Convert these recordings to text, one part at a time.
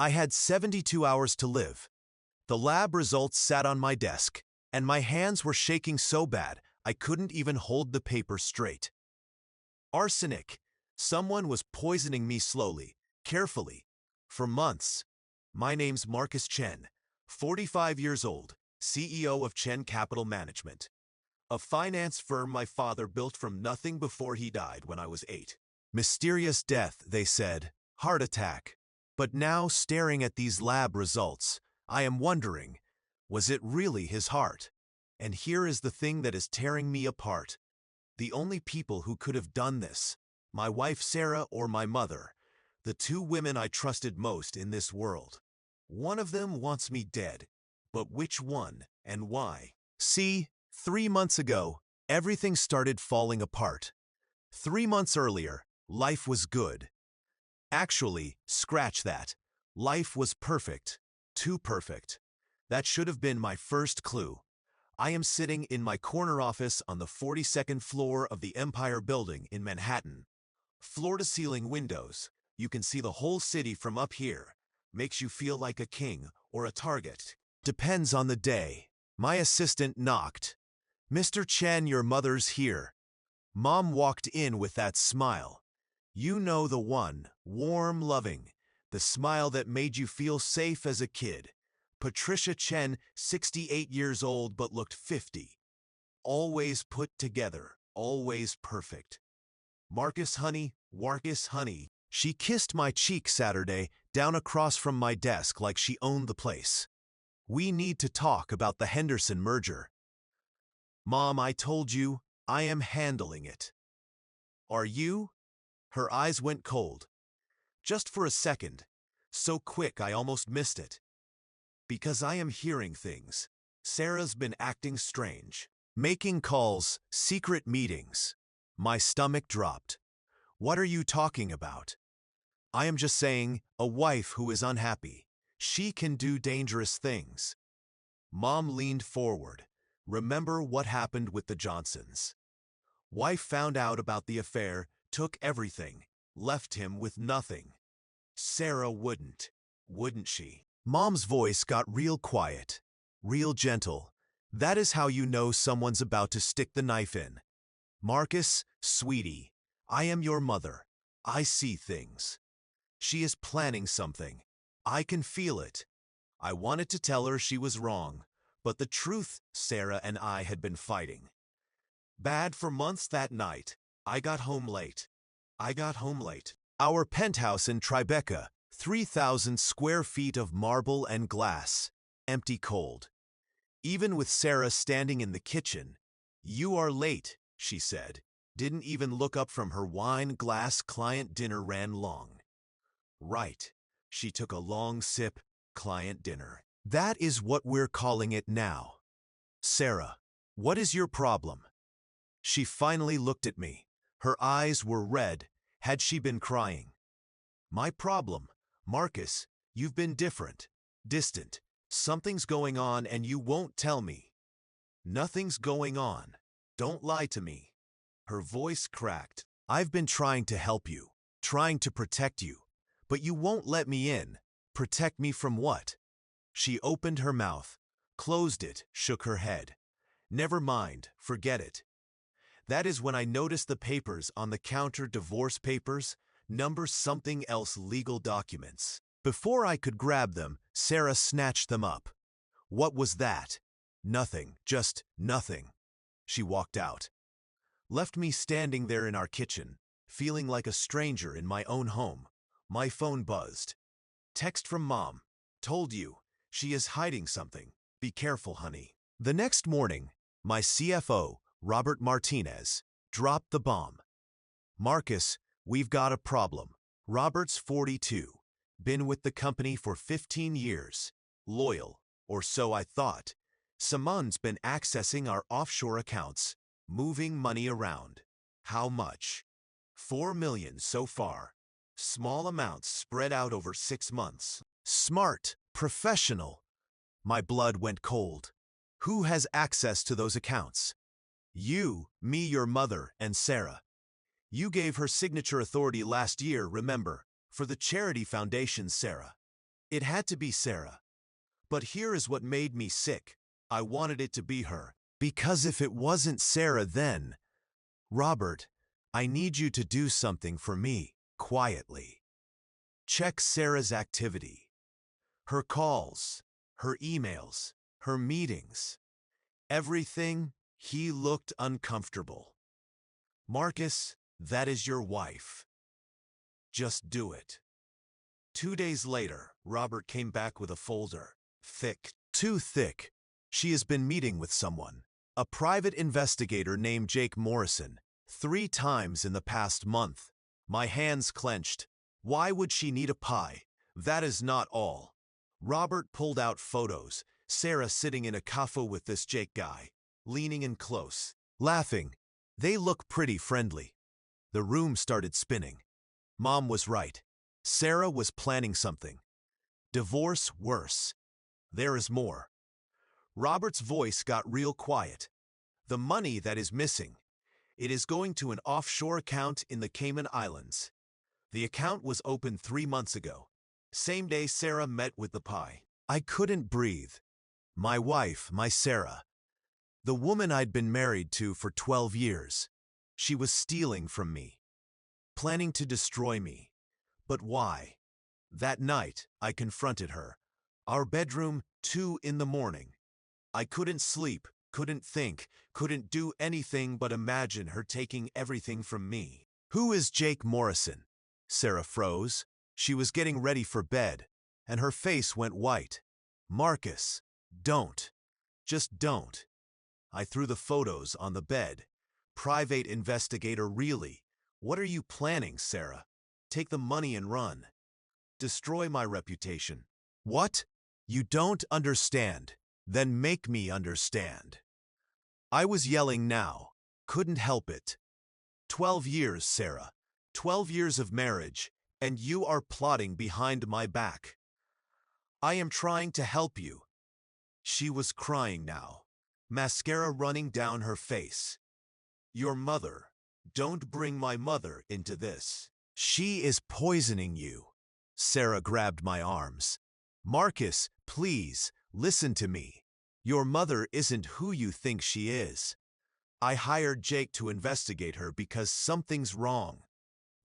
I had 72 hours to live. The lab results sat on my desk, and my hands were shaking so bad I couldn't even hold the paper straight. Arsenic. Someone was poisoning me slowly, carefully, for months. My name's Marcus Chen, 45 years old, CEO of Chen Capital Management, a finance firm my father built from nothing before he died when I was 8. Mysterious death, they said, heart attack. But now, staring at these lab results, I am wondering, was it really his heart? And here is the thing that is tearing me apart. The only people who could have done this, my wife Sarah or my mother, the two women I trusted most in this world. One of them wants me dead, but which one and why? See, 3 months ago, everything started falling apart. 3 months earlier, life was good. Actually, scratch that. Life was perfect. Too perfect. That should have been my first clue. I am sitting in my corner office on the 42nd floor of the Empire Building in Manhattan. Floor-to-ceiling windows. You can see the whole city from up here. Makes you feel like a king or a target. Depends on the day. My assistant knocked. "Mr. Chen, your mother's here." Mom walked in with that smile. You know the one, warm, loving, the smile that made you feel safe as a kid. Patricia Chen, 68 years old but looked 50. Always put together, always perfect. Marcus honey, Marcus honey. She kissed my cheek Saturday, down across from my desk like she owned the place. "We need to talk about the Henderson merger." "Mom, I told you, I am handling it." "Are you?" Her eyes went cold. Just for a second. So quick I almost missed it. "Because I am hearing things. Sarah's been acting strange. Making calls, secret meetings." My stomach dropped. "What are you talking about?" "I am just saying, a wife who is unhappy. She can do dangerous things." Mom leaned forward. "Remember what happened with the Johnsons. Wife found out about the affair, took everything, left him with nothing. Sarah wouldn't she?" Mom's voice got real quiet, real gentle. "That is how you know someone's about to stick the knife in. Marcus, sweetie, I am your mother. I see things. She is planning something. I can feel it." I wanted to tell her she was wrong, but the truth, Sarah and I had been fighting. Bad for months that night. I got home late. Our penthouse in Tribeca, 3,000 square feet of marble and glass, empty cold. Even with Sarah standing in the kitchen, "You are late," she said. Didn't even look up from her wine glass. Client dinner ran long. Right. She took a long sip. Client dinner. "That is what we're calling it now. Sarah, what is your problem?" She finally looked at me. Her eyes were red. Had she been crying? "My problem, Marcus, you've been different, distant. Something's going on and you won't tell me." "Nothing's going on. Don't lie to me." Her voice cracked. "I've been trying to help you, trying to protect you, but you won't let me in. Protect me from what?" She opened her mouth, closed it, shook her head. "Never mind, forget it." That is when I noticed the papers on the counter, divorce papers, number something else, legal documents. Before I could grab them, Sarah snatched them up. "What was that?" "Nothing, just nothing." She walked out. Left me standing there in our kitchen, feeling like a stranger in my own home. My phone buzzed. Text from Mom. "Told you, she is hiding something. Be careful, honey." The next morning, my CFO, Robert Martinez, dropped the bomb. "Marcus, we've got a problem." Robert's 42, been with the company for 15 years, loyal, or so I thought. "Someone's been accessing our offshore accounts, moving money around." "How much?" $4 million so far. Small amounts spread out over 6 months. Smart, professional. My blood went cold. "Who has access to those accounts?" "You, me, your mother, and Sarah. You gave her signature authority last year, remember, for the charity foundation, Sarah." It had to be Sarah. But here is what made me sick. I wanted it to be her. Because if it wasn't Sarah then, Robert, I need you to do something for me, quietly. Check Sarah's activity. Her calls, her emails, her meetings. Everything. He looked uncomfortable. Marcus, that is your wife. Just do it. 2 days later, Robert came back with a folder. Thick. Too thick. She has been meeting with someone. A private investigator named Jake Morrison. 3 times in the past month. My hands clenched. Why would she need a pie? That is not all. Robert pulled out photos. Sarah sitting in a cafe with this Jake guy, leaning in close, laughing. They look pretty friendly. The room started spinning. Mom was right. Sarah was planning something. Divorce worse. There is more. Robert's voice got real quiet. The money that is missing. It is going to an offshore account in the Cayman Islands. The account was opened 3 months ago. Same day Sarah met with the pie. I couldn't breathe. My wife, my Sarah. The woman I'd been married to for 12 years. She was stealing from me. Planning to destroy me. But why? That night, I confronted her. Our bedroom, 2 in the morning. I couldn't sleep, couldn't think, couldn't do anything but imagine her taking everything from me. Who is Jake Morrison? Sarah froze. She was getting ready for bed, and her face went white. Marcus, don't. Just don't. I threw the photos on the bed. Private investigator, really? What are you planning, Sarah? Take the money and run. Destroy my reputation. What? You don't understand. Then make me understand. I was yelling now. Couldn't help it. 12 years, Sarah. 12 years of marriage, and you are plotting behind my back. I am trying to help you. She was crying now, mascara running down her face. Your mother. Don't bring my mother into this. She is poisoning you. Sarah grabbed my arms. Marcus, please, listen to me. Your mother isn't who you think she is. I hired Jake to investigate her because something's wrong.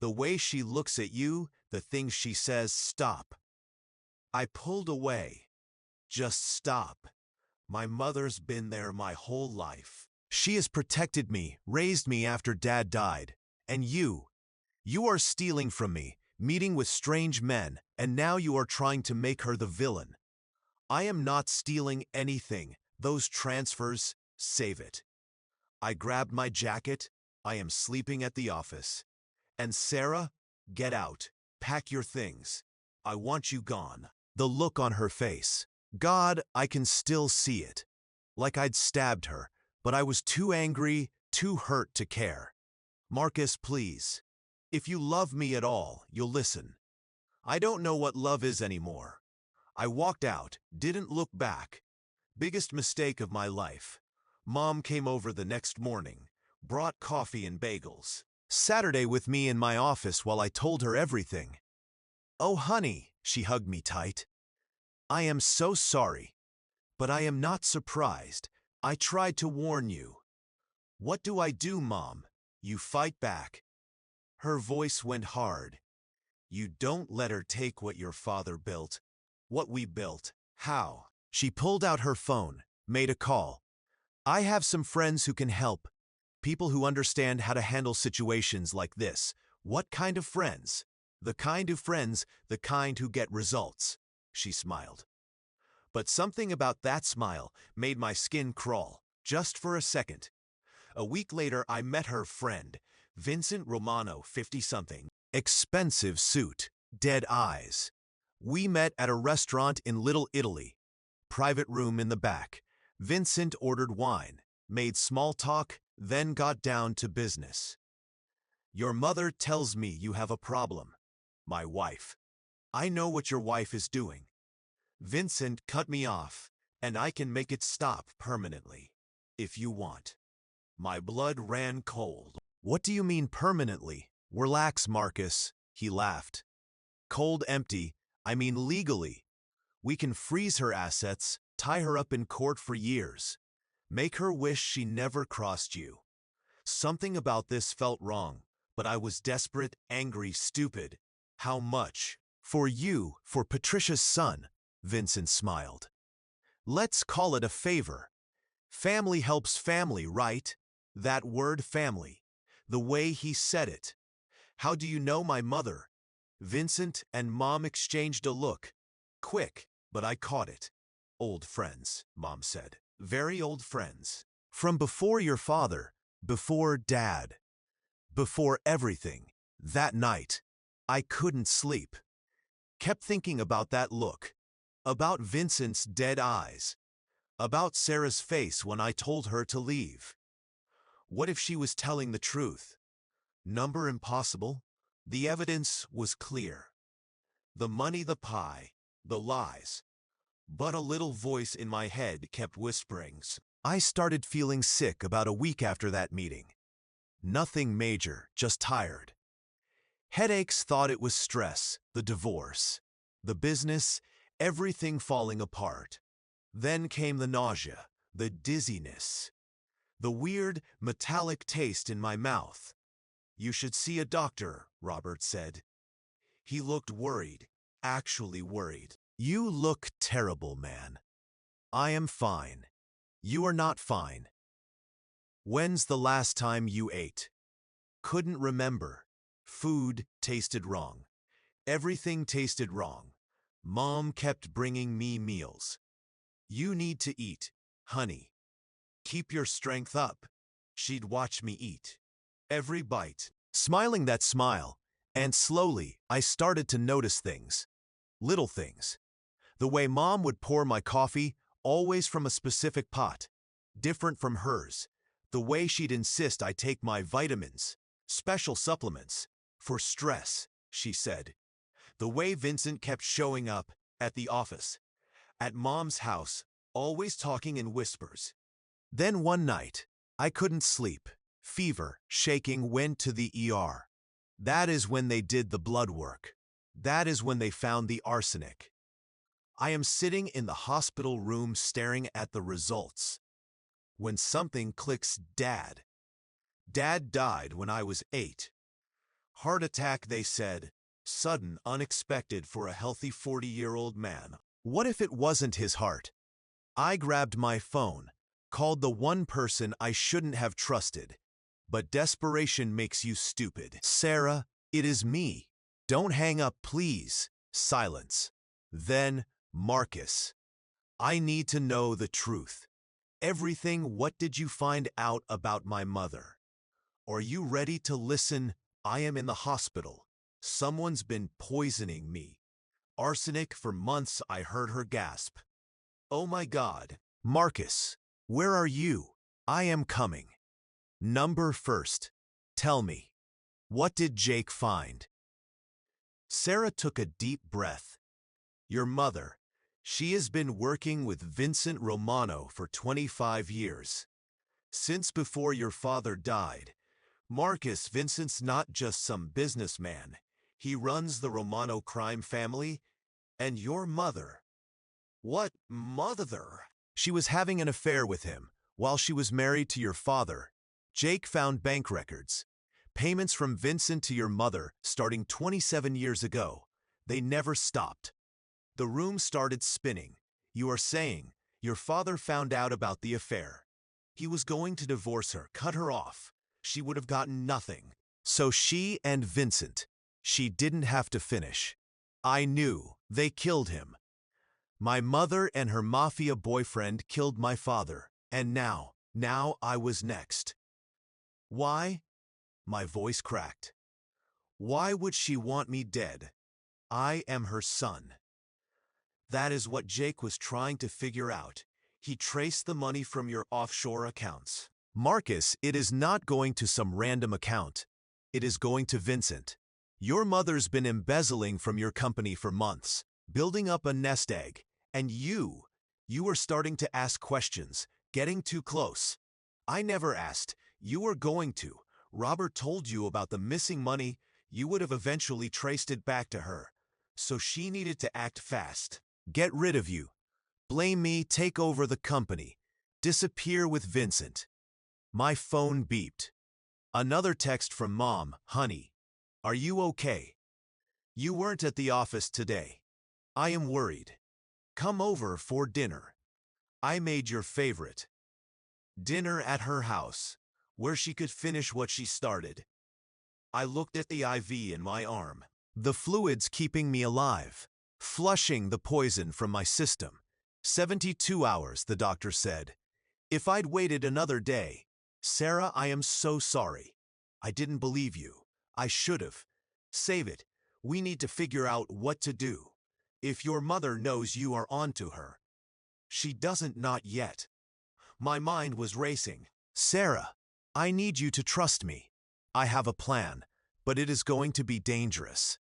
The way she looks at you, the things she says, stop. I pulled away. Just stop. My mother's been there my whole life. She has protected me, raised me after Dad died. And you are stealing from me, meeting with strange men, and now you are trying to make her the villain. I am not stealing anything. Those transfers, save it. I grabbed my jacket. I am sleeping at the office. And Sarah, get out. Pack your things. I want you gone. The look on her face. God, I can still see it. Like I'd stabbed her, but I was too angry, too hurt to care. Marcus, please. If you love me at all, you'll listen. I don't know what love is anymore. I walked out, didn't look back. Biggest mistake of my life. Mom came over the next morning, brought coffee and bagels. Saturday with me in my office while I told her everything. Oh, honey, she hugged me tight. I am so sorry. But I am not surprised. I tried to warn you. What do I do, Mom? You fight back. Her voice went hard. You don't let her take what your father built. What we built. How? She pulled out her phone, made a call. I have some friends who can help. People who understand how to handle situations like this. What kind of friends? The kind of friends, the kind who get results. She smiled. But something about that smile made my skin crawl, just for a second. A week later, I met her friend, Vincent Romano, 50-something. Expensive suit, dead eyes. We met at a restaurant in Little Italy. Private room in the back. Vincent ordered wine, made small talk, then got down to business. Your mother tells me you have a problem. My wife. I know what your wife is doing. Vincent cut me off, and I can make it stop permanently, if you want. My blood ran cold. What do you mean permanently? Relax, Marcus, he laughed. Cold empty, I mean legally. We can freeze her assets, tie her up in court for years. Make her wish she never crossed you. Something about this felt wrong, but I was desperate, angry, stupid. How much? For you, for Patricia's son, Vincent smiled. Let's call it a favor. Family helps family, right? That word family. The way he said it. How do you know my mother? Vincent and Mom exchanged a look. Quick, but I caught it. Old friends, Mom said. Very old friends. From before your father, before Dad, before everything. That night, I couldn't sleep. Kept thinking about that look. About Vincent's dead eyes. About Sarah's face when I told her to leave. What if she was telling the truth? Number impossible? The evidence was clear. The money, the pie, the lies. But a little voice in my head kept whispering. I started feeling sick about a week after that meeting. Nothing major, just tired. Headaches, thought it was stress, the divorce, the business, everything falling apart. Then came the nausea, the dizziness, the weird, metallic taste in my mouth. You should see a doctor, Robert said. He looked worried, actually worried. You look terrible, man. I am fine. You are not fine. When's the last time you ate? Couldn't remember. Food tasted wrong. Everything tasted wrong. Mom kept bringing me meals. You need to eat, honey. Keep your strength up. She'd watch me eat. Every bite. Smiling that smile, and slowly I started to notice things. Little things. The way Mom would pour my coffee, always from a specific pot, different from hers. The way she'd insist I take my vitamins, special supplements, for stress, she said. The way Vincent kept showing up, at the office, at Mom's house, always talking in whispers. Then one night, I couldn't sleep. Fever, shaking, went to the ER. That is when they did the blood work. That is when they found the arsenic. I am sitting in the hospital room staring at the results. When something clicks, Dad. Dad died when I was 8. Heart attack, they said. Sudden, unexpected for a healthy 40-year-old man. What if it wasn't his heart? I grabbed my phone, called the one person I shouldn't have trusted. But desperation makes you stupid. Sarah, it is me. Don't hang up, please. Silence. Then, Marcus. I need to know the truth. Everything. What did you find out about my mother? Are you ready to listen? I am in the hospital. Someone's been poisoning me. Arsenic for months, I heard her gasp. Oh my God. Marcus, where are you? I am coming. Number first. Tell me. What did Jake find? Sarah took a deep breath. Your mother. She has been working with Vincent Romano for 25 years. Since before your father died. Marcus, Vincent's not just some businessman. He runs the Romano crime family. And your mother. What mother? She was having an affair with him while she was married to your father. Jake found bank records. Payments from Vincent to your mother starting 27 years ago. They never stopped. The room started spinning. You are saying your father found out about the affair. He was going to divorce her, cut her off. She would have gotten nothing. So she and Vincent. She didn't have to finish. I knew. They killed him. My mother and her Mafia boyfriend killed my father. And now I was next. Why? My voice cracked. Why would she want me dead? I am her son. That is what Jake was trying to figure out. He traced the money from your offshore accounts. Marcus, it is not going to some random account. It is going to Vincent. Your mother's been embezzling from your company for months, building up a nest egg. And you are starting to ask questions, getting too close. I never asked. You were going to. Robert told you about the missing money. You would have eventually traced it back to her. So she needed to act fast. Get rid of you. Blame me, take over the company. Disappear with Vincent. My phone beeped. Another text from Mom, honey. Are you okay? You weren't at the office today. I am worried. Come over for dinner. I made your favorite. Dinner at her house, where she could finish what she started. I looked at the IV in my arm. The fluids keeping me alive, flushing the poison from my system. 72 hours, the doctor said. If I'd waited another day. Sarah, I am so sorry. I didn't believe you. I should have. Save it. We need to figure out what to do. If your mother knows you are onto her. She doesn't, not yet. My mind was racing. Sarah, I need you to trust me. I have a plan, but it is going to be dangerous.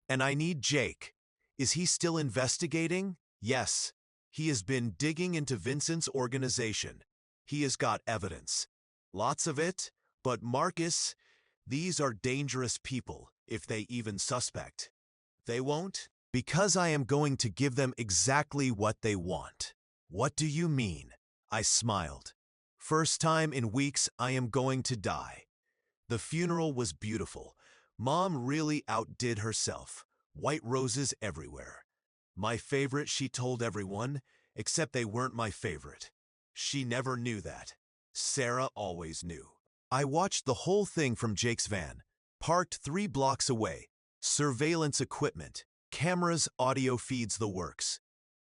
And I need Jake. Is he still investigating? Yes. He has been digging into Vincent's organization. He has got evidence. Lots of it, but Marcus, these are dangerous people, if they even suspect. They won't? Because I am going to give them exactly what they want. What do you mean? I smiled. First time in weeks I am going to die. The funeral was beautiful. Mom really outdid herself. White roses everywhere. My favorite, she told everyone, except they weren't my favorite. She never knew that. Sarah always knew. I watched the whole thing from Jake's van, parked 3 blocks away. Surveillance equipment, cameras, audio feeds, the works.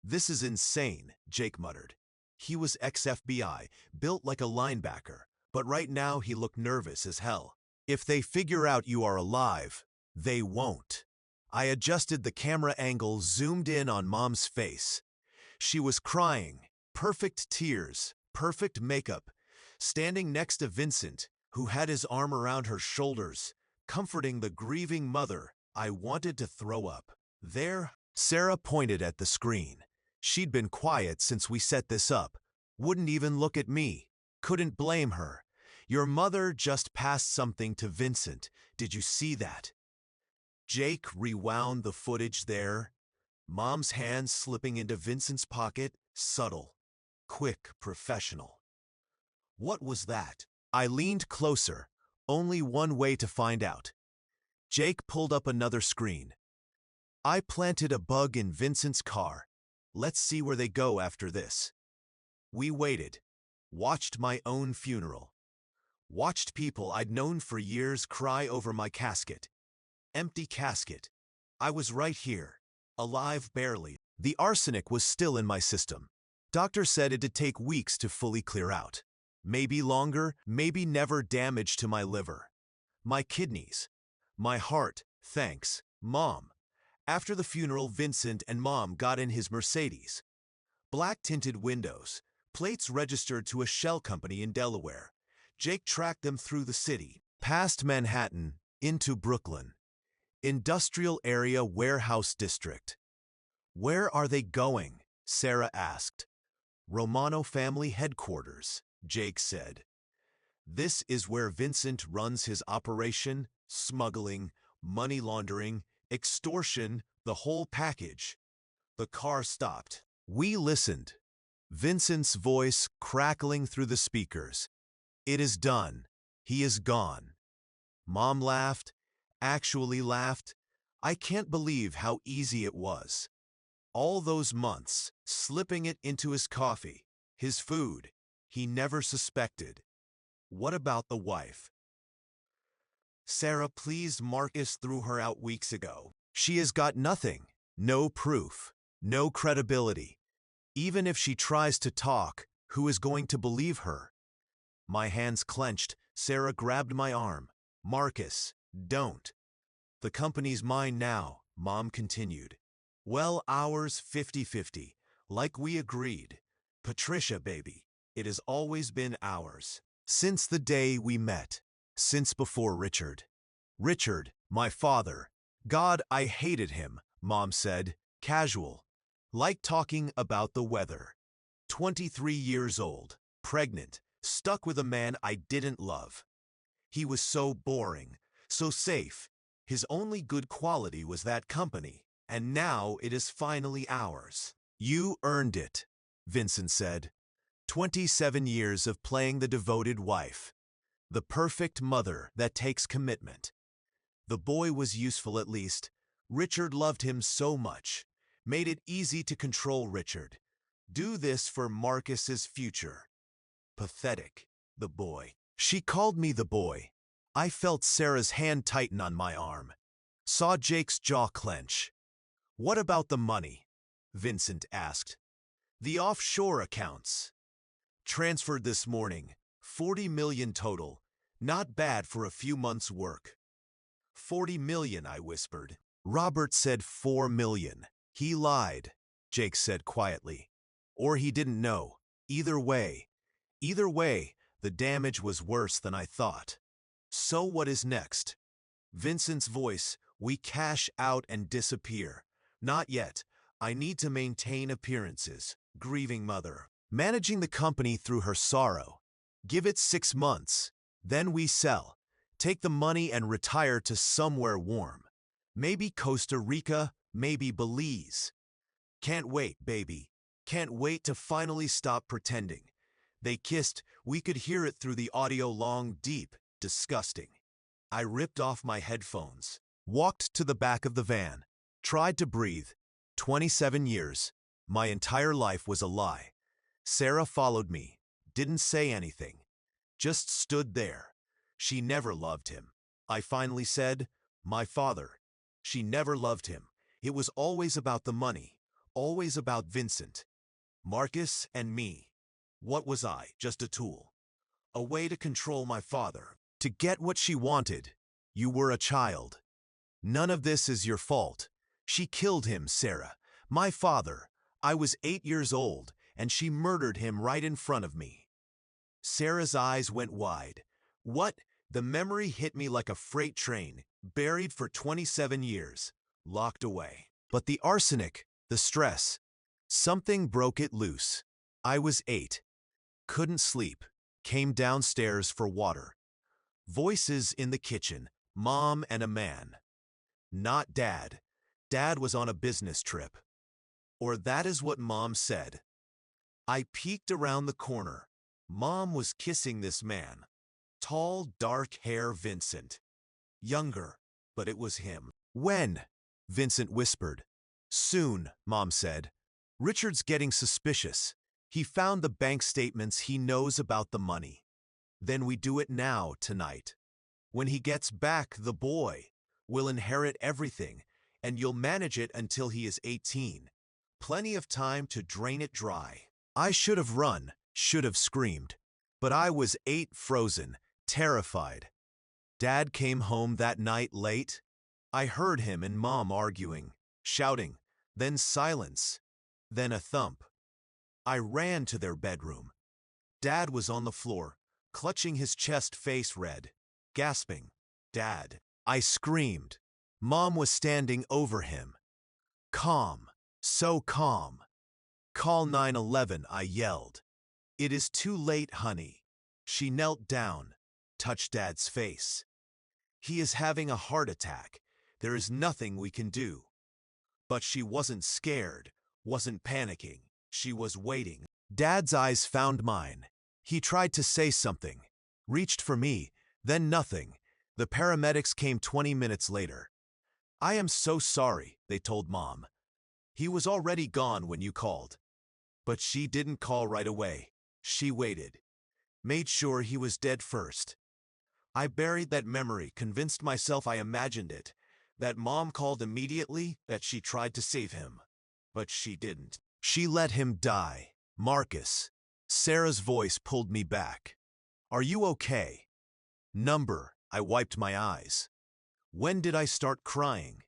This is insane, Jake muttered. He was ex-FBI, built like a linebacker, but right now he looked nervous as hell. If they figure out you are alive, they won't. I adjusted the camera angle, zoomed in on Mom's face. She was crying, perfect tears, perfect makeup, standing next to Vincent, who had his arm around her shoulders, comforting the grieving mother. I wanted to throw up. There, Sarah pointed at the screen. She'd been quiet since we set this up. Wouldn't even look at me. Couldn't blame her. Your mother just passed something to Vincent. Did you see that? Jake rewound the footage there. Mom's hand slipping into Vincent's pocket, subtle, quick, professional. What was that? I leaned closer. Only one way to find out. Jake pulled up another screen. I planted a bug in Vincent's car. Let's see where they go after this. We waited. Watched my own funeral. Watched people I'd known for years cry over my casket. Empty casket. I was right here. Alive barely. The arsenic was still in my system. Doctor said it'd take weeks to fully clear out. Maybe longer, maybe never. Damage to my liver. My kidneys. My heart. Thanks, Mom. After the funeral, Vincent and Mom got in his Mercedes. Black-tinted windows. Plates registered to a shell company in Delaware. Jake tracked them through the city, past Manhattan, into Brooklyn. Industrial area, warehouse district. Where are they going? Sarah asked. Romano family headquarters, Jake said. This is where Vincent runs his operation, smuggling, money laundering, extortion, the whole package. The car stopped. We listened. Vincent's voice crackling through the speakers. It is done. He is gone. Mom laughed, actually laughed. I can't believe how easy it was. All those months, slipping it into his coffee, his food, he never suspected. What about the wife? Sarah, please. Marcus threw her out weeks ago. She has got nothing, no proof, no credibility. Even if she tries to talk, who is going to believe her? My hands clenched. Sarah grabbed my arm. Marcus, don't. The company's mine now, Mom continued. Well, ours 50-50, like we agreed. Patricia, baby, it has always been ours. Since the day we met. Since before Richard. Richard, my father. God, I hated him, Mom said, casual. Like talking about the weather. 23 years old, pregnant, stuck with a man I didn't love. He was so boring, so safe. His only good quality was that company, and now it is finally ours. You earned it, Vincent said. 27 years of playing the devoted wife. The perfect mother that takes commitment. The boy was useful at least. Richard loved him so much. Made it easy to control Richard. Do this for Marcus's future. Pathetic, the boy. She called me the boy. I felt Sarah's hand tighten on my arm. Saw Jake's jaw clench. What about the money? Vincent asked. The offshore accounts. Transferred this morning. 40 million total. Not bad for a few months' work. 40 million, I whispered. Robert said 4 million. He lied, Jake said quietly. Or he didn't know. Either way, the damage was worse than I thought. So what is next? Vincent's voice, we cash out and disappear. Not yet. I need to maintain appearances. Grieving mother. Managing the company through her sorrow. Give it 6 months. Then we sell. Take the money and retire to somewhere warm. Maybe Costa Rica, maybe Belize. Can't wait, baby. Can't wait to finally stop pretending. They kissed. We could hear it through the audio, long, deep, disgusting. I ripped off my headphones. Walked to the back of the van. Tried to breathe. 27 years. My entire life was a lie. Sarah followed me. Didn't say anything. Just stood there. She never loved him. I finally said, my father. She never loved him. It was always about the money. Always about Vincent. Marcus and me. What was I? Just a tool. A way to control my father. To get what she wanted. You were a child. None of this is your fault. She killed him, Sarah. My father. I was 8 years old, and she murdered him right in front of me. Sarah's eyes went wide. What? The memory hit me like a freight train, buried for 27 years, locked away. But the arsenic, the stress, something broke it loose. I was 8. Couldn't sleep. Came downstairs for water. Voices in the kitchen, Mom and a man. Not Dad. Dad was on a business trip. Or that is what Mom said. I peeked around the corner. Mom was kissing this man. Tall, dark hair Vincent. Younger, but it was him. When? Vincent whispered. Soon, Mom said. Richard's getting suspicious. He found the bank statements. He knows about the money. Then we do it now, tonight. When he gets back, the boy will inherit everything, and you'll manage it until he is 18. Plenty of time to drain it dry. I should have run, should have screamed. But I was 8, frozen, terrified. Dad came home that night late. I heard him and Mom arguing, shouting, then silence, then a thump. I ran to their bedroom. Dad was on the floor, clutching his chest, face red, gasping. Dad. I screamed. Mom was standing over him. Calm, so calm. Call 911, I yelled. It is too late, honey. She knelt down, touched Dad's face. He is having a heart attack. There is nothing we can do. But she wasn't scared, wasn't panicking. She was waiting. Dad's eyes found mine. He tried to say something, reached for me, then nothing. The paramedics came 20 minutes later. I am so sorry, they told Mom. He was already gone when you called. But she didn't call right away. She waited. Made sure he was dead first. I buried that memory, convinced myself I imagined it. That Mom called immediately, that she tried to save him. But she didn't. She let him die. Marcus. Sarah's voice pulled me back. Are you okay? Number. I wiped my eyes. When did I start crying?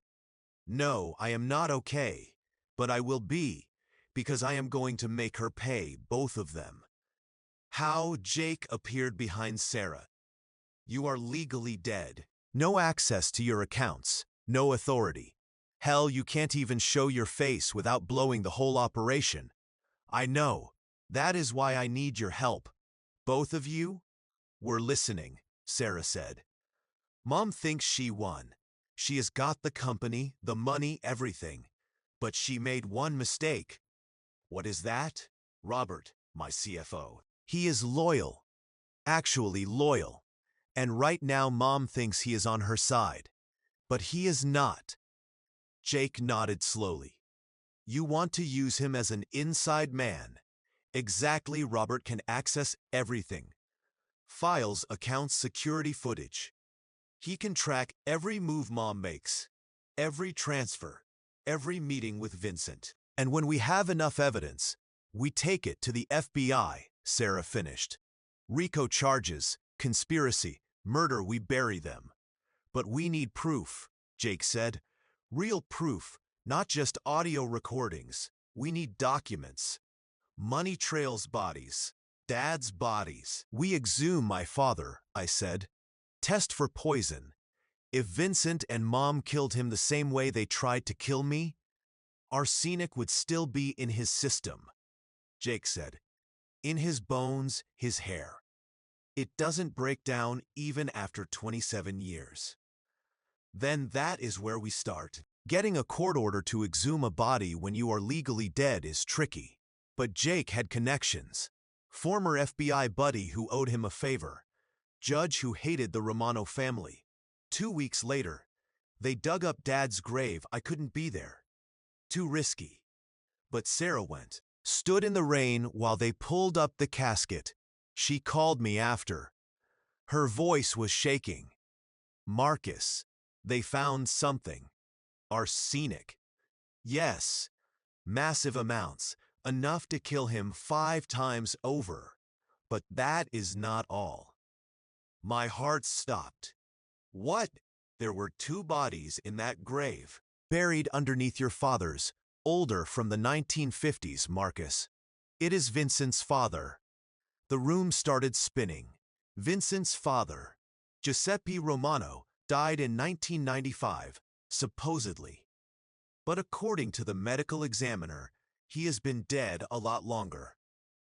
No, I am not okay. But I will be, because I am going to make her pay, both of them. How? Jake appeared behind Sarah. You are legally dead. No access to your accounts. No authority. Hell, you can't even show your face without blowing the whole operation. I know. That is why I need your help. Both of you? We're listening, Sarah said. Mom thinks she won. She has got the company, the money, everything. But she made one mistake. What is that? Robert, my CFO. He is loyal. Actually loyal. And right now Mom thinks he is on her side. But he is not. Jake nodded slowly. You want to use him as an inside man. Exactly, Robert can access everything. Files, accounts, security footage. He can track every move Mom makes, every transfer, every meeting with Vincent. And when we have enough evidence, we take it to the FBI, Sarah finished. RICO charges, conspiracy, murder, we bury them. But we need proof, Jake said. Real proof, not just audio recordings. We need documents. Money trails bodies. Dad's bodies. We exhume my father, I said. Test for poison. If Vincent and Mom killed him the same way they tried to kill me, arsenic would still be in his system. Jake said, in his bones, his hair. It doesn't break down even after 27 years. Then that is where we start. Getting a court order to exhume a body when you are legally dead is tricky. But Jake had connections. Former FBI buddy who owed him a favor. Judge who hated the Romano family. 2 weeks later, they dug up Dad's grave. I couldn't be there. Too risky. But Sarah went. Stood in the rain while they pulled up the casket. She called me after. Her voice was shaking. Marcus, they found something. Arsenic. Yes, massive amounts, enough to kill him 5 times over. But that is not all. My heart stopped. What? There were 2 bodies in that grave, buried underneath your father's, older from the 1950s, Marcus. It is Vincent's father. The room started spinning. Vincent's father, Giuseppe Romano, died in 1995, supposedly. But according to the medical examiner, he has been dead a lot longer.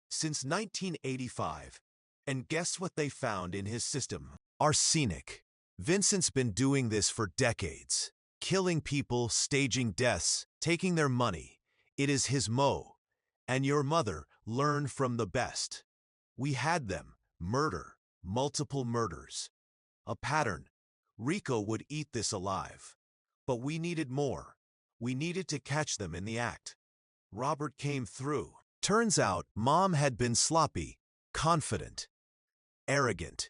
Since 1985. And guess what they found in his system? Arsenic. Vincent's been doing this for decades. Killing people, staging deaths, taking their money. It is his mo. And your mother learned from the best. We had them. Murder. Multiple murders. A pattern. Rico would eat this alive. But we needed more. We needed to catch them in the act. Robert came through. Turns out, Mom had been sloppy, confident, arrogant.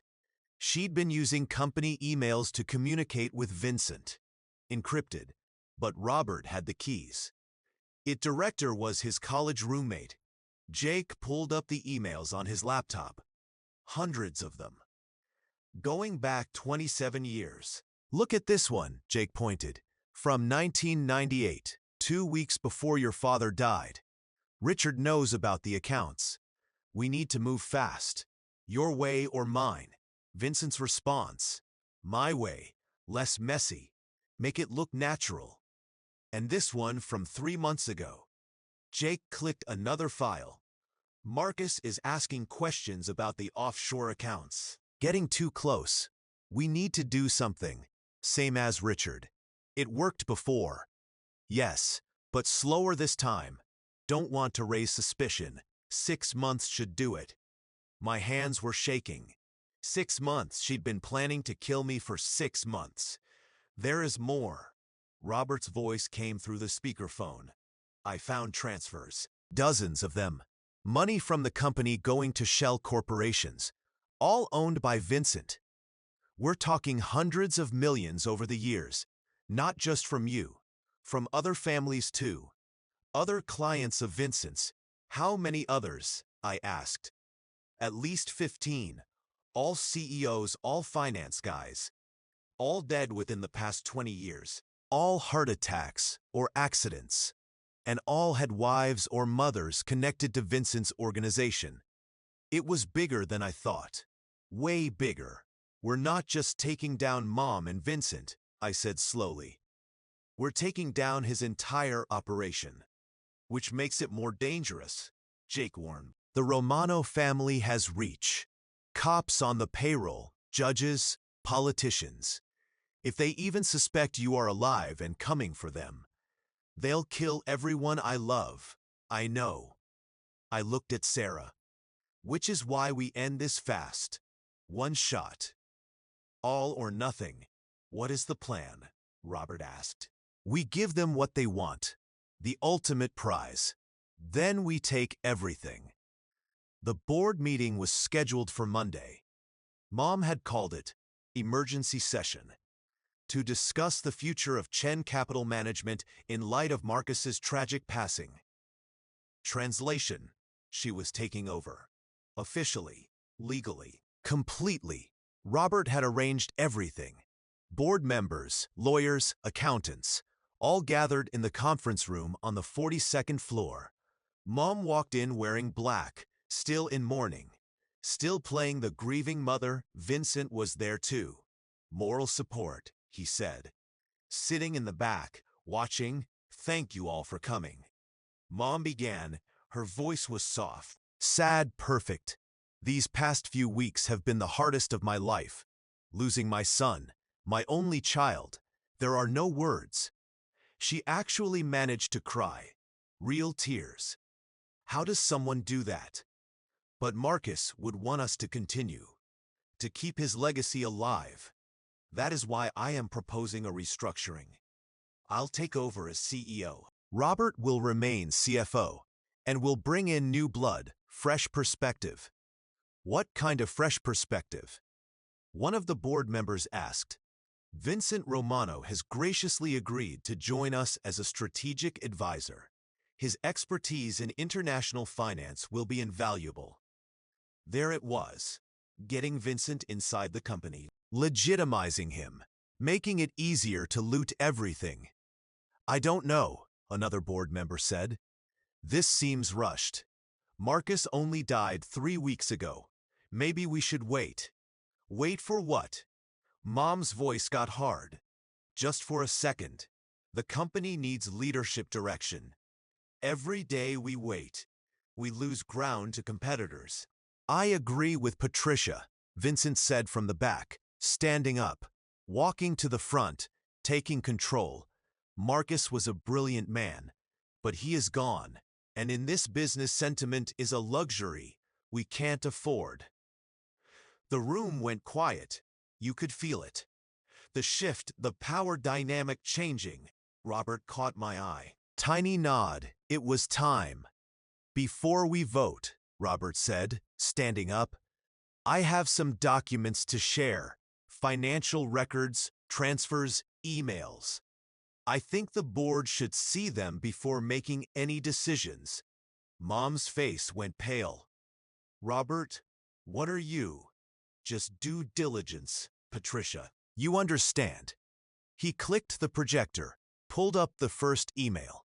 She'd been using company emails to communicate with Vincent. Encrypted. But Robert had the keys. It director was his college roommate. Jake pulled up the emails on his laptop. Hundreds of them. Going back 27 years. Look at this one, Jake pointed. From 1998, 2 weeks before your father died. Richard knows about the accounts. We need to move fast. Your way or mine. Vincent's response. My way. Less messy. Make it look natural. And this one from 3 months ago. Jake clicked another file. Marcus is asking questions about the offshore accounts. Getting too close. We need to do something. Same as Richard. It worked before. Yes, but slower this time. Don't want to raise suspicion. 6 months should do it. My hands were shaking. 6 months. She'd been planning to kill me for 6 months. There is more. Robert's voice came through the speakerphone. I found transfers. Dozens of them. Money from the company going to shell corporations. All owned by Vincent. We're talking hundreds of millions over the years. Not just from you. From other families too. Other clients of Vincent's. How many others? I asked. At least 15. All CEOs, all finance guys. All dead within the past 20 years. All heart attacks or accidents. And all had wives or mothers connected to Vincent's organization. It was bigger than I thought. Way bigger. We're not just taking down Mom and Vincent, I said slowly. We're taking down his entire operation. Which makes it more dangerous, Jake warned. The Romano family has reach. Cops on the payroll, judges, politicians. If they even suspect you are alive and coming for them, they'll kill everyone I love. I know. I looked at Sarah. Which is why we end this fast. One shot. All or nothing. What is the plan? Robert asked. We give them what they want. The ultimate prize. Then we take everything. The board meeting was scheduled for Monday. Mom had called it emergency session to discuss the future of Chen Capital Management in light of Marcus's tragic passing. Translation: she was taking over. Officially, legally, completely. Robert had arranged everything. Board members, lawyers, accountants, all gathered in the conference room on the 42nd floor. Mom walked in wearing black, still in mourning. Still playing the grieving mother. Vincent was there too. Moral support, he said. Sitting in the back, watching. Thank you all for coming. Mom began. Her voice was soft. Sad, perfect. These past few weeks have been the hardest of my life. Losing my son, my only child. There are no words. She actually managed to cry. Real tears. How does someone do that? But Marcus would want us to continue. To keep his legacy alive. That is why I am proposing a restructuring. I'll take over as CEO. Robert will remain CFO and will bring in new blood, fresh perspective. What kind of fresh perspective? One of the board members asked. Vincent Romano has graciously agreed to join us as a strategic advisor. His expertise in international finance will be invaluable. There it was, getting Vincent inside the company, legitimizing him, making it easier to loot everything. I don't know, another board member said. This seems rushed. Marcus only died 3 weeks ago. Maybe we should wait. Wait for what? Mom's voice got hard. Just for a second. The company needs leadership direction. Every day we wait, we lose ground to competitors. I agree with Patricia, Vincent said from the back, standing up, walking to the front, taking control. Marcus was a brilliant man, but he is gone, and in this business sentiment is a luxury we can't afford. The room went quiet. You could feel it. The shift, the power dynamic changing. Robert caught my eye. Tiny nod. It was time. Before we vote, Robert said, standing up, I have some documents to share. Financial records, transfers, emails. I think the board should see them before making any decisions. Mom's face went pale. Robert, what are you? Just due diligence, Patricia. You understand. He clicked the projector, pulled up the first email.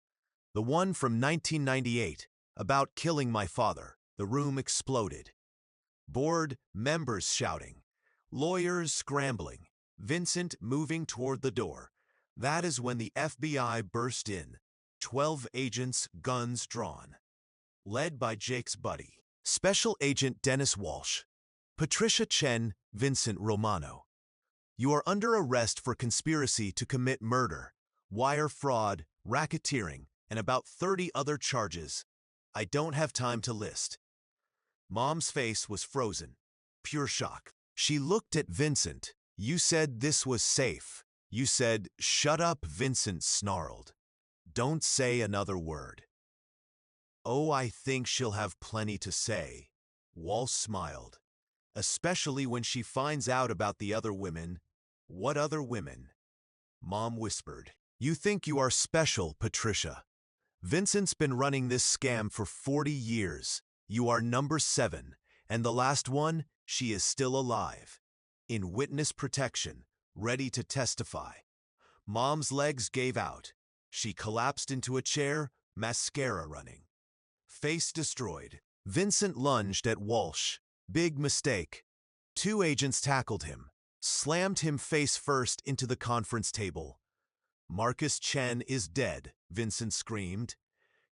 The one from 1998, about killing my father. The room exploded. Board members shouting. Lawyers scrambling. Vincent moving toward the door. That is when the FBI burst in. 12 agents, guns drawn. Led by Jake's buddy, Special Agent Dennis Walsh. Patricia Chen, Vincent Romano. You are under arrest for conspiracy to commit murder, wire fraud, racketeering, and about 30 other charges. I don't have time to list. Mom's face was frozen. Pure shock. She looked at Vincent. You said this was safe. You said, shut up, Vincent snarled. Don't say another word. Oh, I think she'll have plenty to say. Walsh smiled. Especially when she finds out about the other women. What other women? Mom whispered. You think you are special, Patricia. Vincent's been running this scam for 40 years. You are number 7, and the last one, she is still alive. In witness protection, ready to testify. Mom's legs gave out. She collapsed into a chair, mascara running. Face destroyed. Vincent lunged at Walsh. Big mistake. 2 agents tackled him, slammed him face first into the conference table. Marcus Chen is dead, Vincent screamed.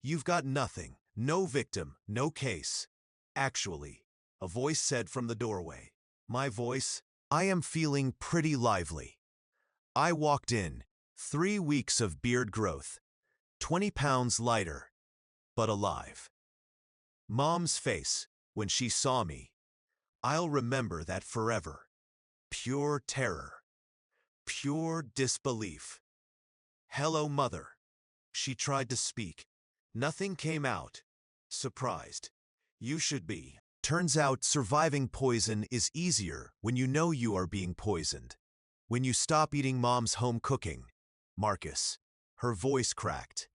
You've got nothing, no victim, no case. Actually, a voice said from the doorway. My voice? I am feeling pretty lively. I walked in, 3 weeks of beard growth, 20 pounds lighter, but alive. Mom's face, when she saw me. I'll remember that forever. Pure terror. Pure disbelief. Hello, Mother. She tried to speak. Nothing came out. Surprised. You should be. Turns out surviving poison is easier when you know you are being poisoned. When you stop eating Mom's home cooking. Marcus. Her voice cracked.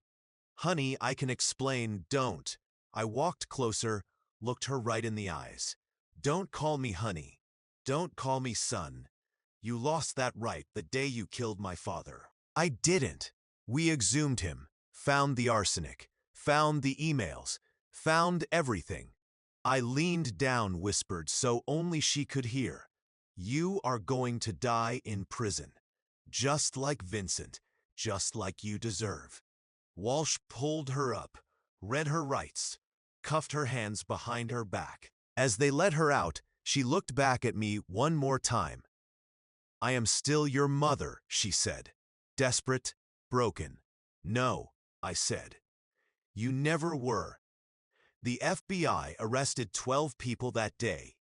Honey, I can explain, don't. I walked closer, looked her right in the eyes. Don't call me honey. Don't call me son. You lost that right the day you killed my father. I didn't. We exhumed him, found the arsenic, found the emails, found everything. I leaned down, whispered so only she could hear. You are going to die in prison. Just like Vincent, just like you deserve. Walsh pulled her up, read her rights, cuffed her hands behind her back. As they let her out, she looked back at me one more time. I am still your mother, she said. Desperate, broken. No, I said. You never were. The FBI arrested 12 people that day.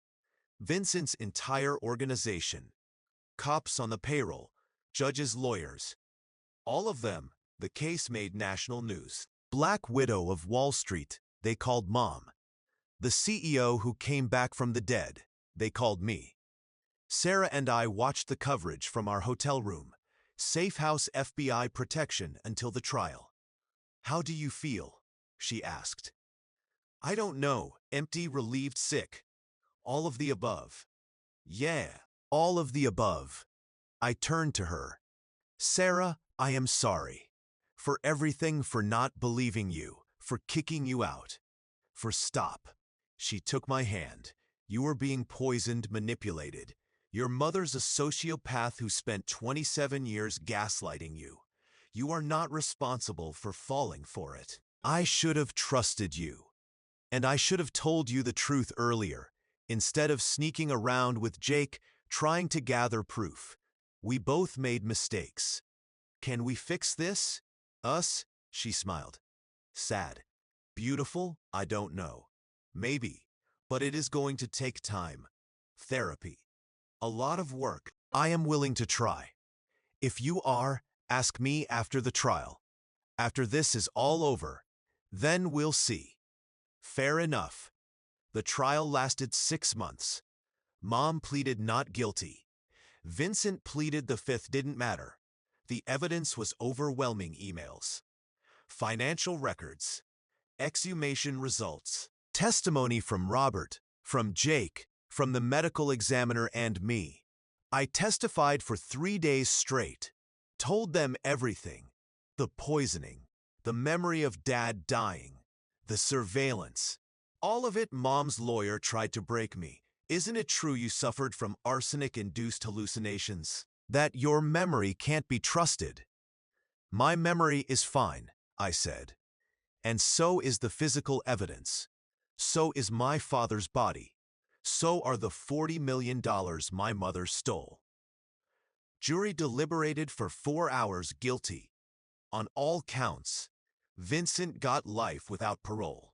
Vincent's entire organization. Cops on the payroll, judges, lawyers. All of them, the case made national news. Black Widow of Wall Street, they called Mom. The CEO who came back from the dead, they called me. Sarah and I watched the coverage from our hotel room. Safe house FBI protection until the trial. How do you feel? She asked. I don't know, empty, relieved, sick. All of the above. Yeah, all of the above. I turned to her. Sarah, I am sorry. For everything, for not believing you, for kicking you out. For stop. She took my hand. You were being poisoned, manipulated. Your mother's a sociopath who spent 27 years gaslighting you. You are not responsible for falling for it. I should have trusted you. And I should have told you the truth earlier, instead of sneaking around with Jake, trying to gather proof. We both made mistakes. Can we fix this? Us? She smiled. Sad. Beautiful? I don't know. Maybe. But it is going to take time. Therapy. A lot of work. I am willing to try. If you are, ask me after the trial. After this is all over. Then we'll see. Fair enough. The trial lasted 6 months. Mom pleaded not guilty. Vincent pleaded the fifth didn't matter. The evidence was overwhelming: emails, financial records, exhumation results, testimony from Robert, from Jake, from the medical examiner and me. I testified for 3 days straight, told them everything. The poisoning, the memory of Dad dying, the surveillance. All of it. Mom's lawyer tried to break me. Isn't it true you suffered from arsenic-induced hallucinations? That your memory can't be trusted? My memory is fine, I said. And so is the physical evidence. So is my father's body. So are the $40 million my mother stole. Jury deliberated for 4 hours. Guilty. On all counts. Vincent got life without parole.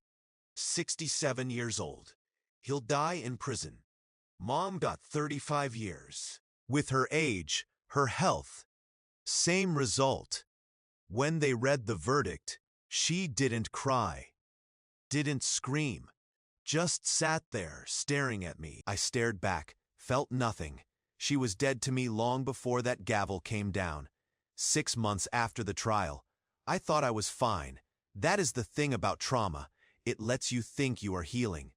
67 years old. He'll die in prison. Mom got 35 years. With her age, her health. Same result. When they read the verdict, she didn't cry. Didn't scream. Just sat there, staring at me. I stared back, felt nothing. She was dead to me long before that gavel came down. 6 months after the trial, I thought I was fine. That is the thing about trauma. It lets you think you are healing.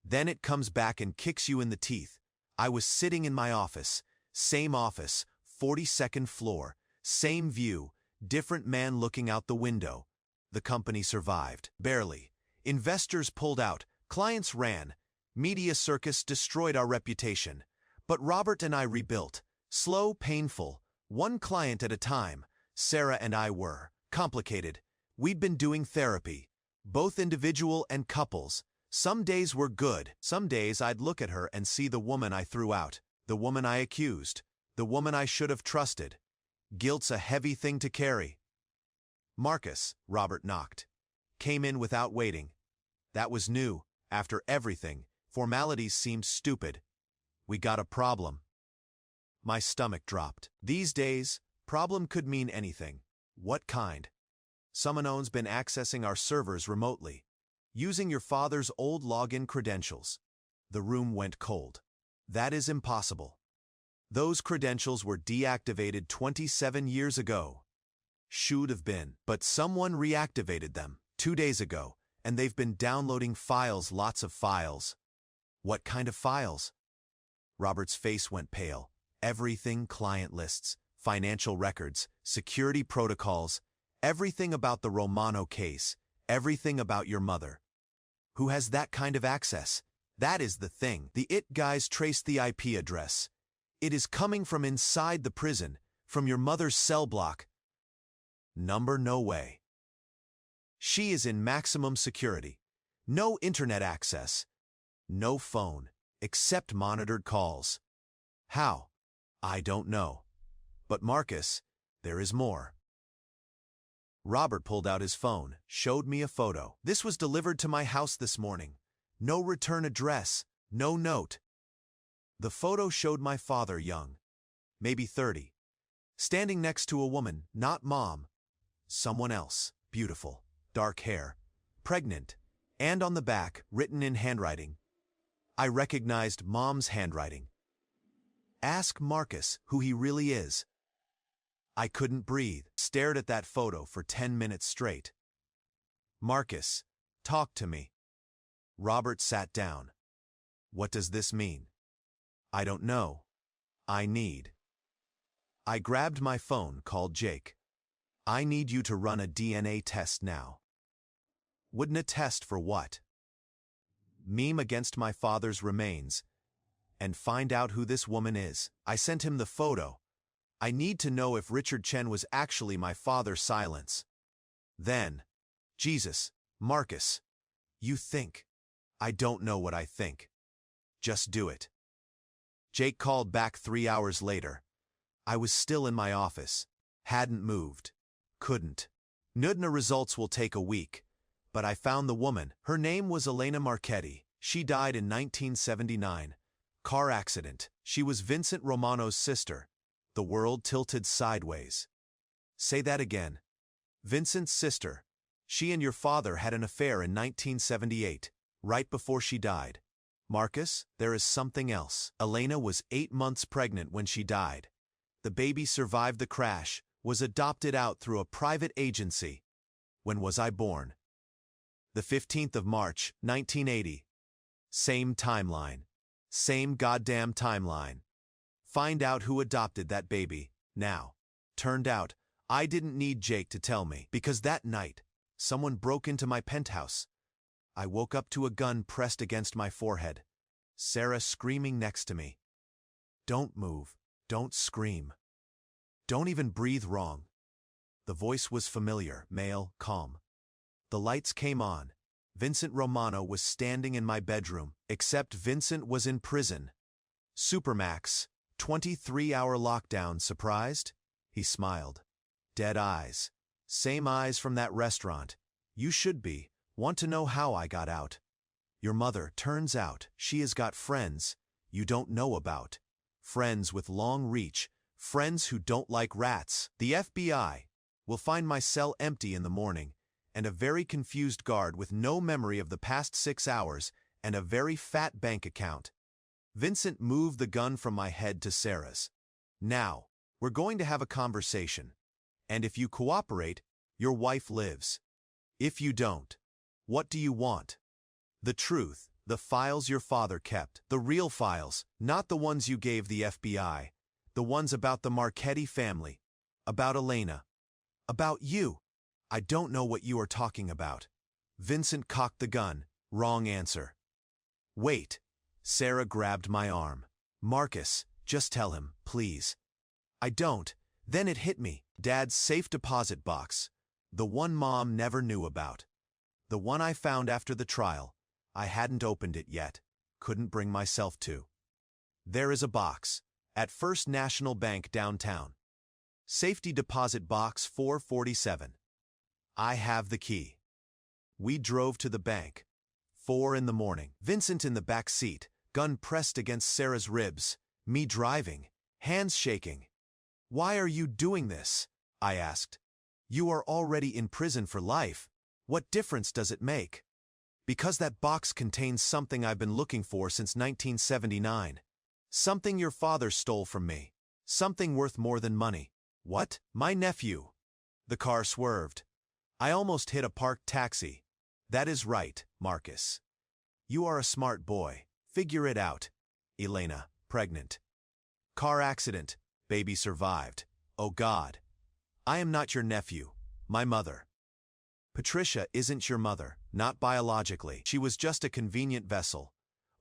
Then it comes back and kicks you in the teeth. I was sitting in my office, 42nd floor, same view, different man looking out the window. The company survived. Barely. Investors pulled out, clients ran. Media circus destroyed our reputation. But Robert and I rebuilt. Slow, painful, one client at a time. Sarah and I were. Complicated. We'd been doing therapy, both individual and couples. Some days were good. Some days I'd look at her and see the woman I threw out, the woman I accused, the woman I should have trusted. Guilt's a heavy thing to carry. Marcus, Robert knocked. Came in without waiting. That was new. After everything, formalities seemed stupid. We got a problem. My stomach dropped. These days, problem could mean anything. What kind? Someone's been accessing our servers remotely, using your father's old login credentials. The room went cold. That is impossible. Those credentials were deactivated 27 years ago. Should have been, but someone reactivated them 2 days ago, and they've been downloading files, lots of files. What kind of files? Robert's face went pale. Everything: client lists, financial records, security protocols, everything about the Romano case, everything about your mother. Who has that kind of access? That is the thing. The IT guys traced the IP address. It is coming from inside the prison, from your mother's cell block. Number: no way. She is in maximum security. No internet access. No phone, except monitored calls. How? I don't know. But Marcus, there is more. Robert pulled out his phone, showed me a photo. This was delivered to my house this morning. No return address, no note. The photo showed my father young, maybe 30, standing next to a woman, not mom, someone else, beautiful, dark hair, pregnant, and on the back, written in handwriting. I recognized mom's handwriting. Ask Marcus who he really is. I couldn't breathe, stared at that photo for 10 minutes straight. Marcus, talk to me. Robert sat down. What does this mean? I don't know. I need. I grabbed my phone, called Jake. I need you to run a DNA test now. Wouldn't a test for what? Meme against my father's remains, and find out who this woman is. I sent him the photo. I need to know if Richard Chen was actually my father. Silence. Then, Jesus, Marcus, you think. I don't know what I think. Just do it. Jake called back 3 hours later. I was still in my office. Hadn't moved. Couldn't. Nudna results will take a week. But I found the woman. Her name was Elena Marchetti. She died in 1979. Car accident. She was Vincent Romano's sister. The world tilted sideways. Say that again. Vincent's sister. She and your father had an affair in 1978, right before she died. Marcus, there is something else. Elena was 8 months pregnant when she died. The baby survived the crash, was adopted out through a private agency. When was I born? The 15th of March, 1980. Same timeline. Same goddamn timeline. Find out who adopted that baby, now. Turned out, I didn't need Jake to tell me, because that night, someone broke into my penthouse. I woke up to a gun pressed against my forehead. Sarah screaming next to me. Don't move. Don't scream. Don't even breathe wrong. The voice was familiar, male, calm. The lights came on. Vincent Romano was standing in my bedroom, except Vincent was in prison. Supermax, 23-hour lockdown. Surprised? He smiled. Dead eyes. Same eyes from that restaurant. You should be. Want to know how I got out? Your mother, turns out, she has got friends you don't know about. Friends with long reach. Friends who don't like rats. The FBI will find my cell empty in the morning, and a very confused guard with no memory of the past 6 hours and a very fat bank account. Vincent moved the gun from my head to Sarah's. Now, we're going to have a conversation. And if you cooperate, your wife lives. If you don't, what do you want? The truth, the files your father kept, the real files, not the ones you gave the FBI, the ones about the Marchetti family, about Elena, about you. I don't know what you are talking about. Vincent cocked the gun. Wrong answer. Wait. Sarah grabbed my arm. Marcus, just tell him, please. I don't. Then it hit me. Dad's safe deposit box. The one Mom never knew about. The one I found after the trial. I hadn't opened it yet. Couldn't bring myself to. There is a box. At First National Bank downtown. Safety deposit box 447. I have the key. We drove to the bank. 4 in the morning. Vincent in the back seat, gun pressed against Sarah's ribs. Me driving, hands shaking. "Why are you doing this?" I asked. "You are already in prison for life. What difference does it make?" "Because that box contains something I've been looking for since 1979. Something your father stole from me. Something worth more than money." "What?" "My nephew." The car swerved. I almost hit a parked taxi. "That is right, Marcus. You are a smart boy. Figure it out." Elena, pregnant. "Car accident. Baby survived. Oh God. I am not your nephew. My mother." "Patricia isn't your mother, not biologically. She was just a convenient vessel.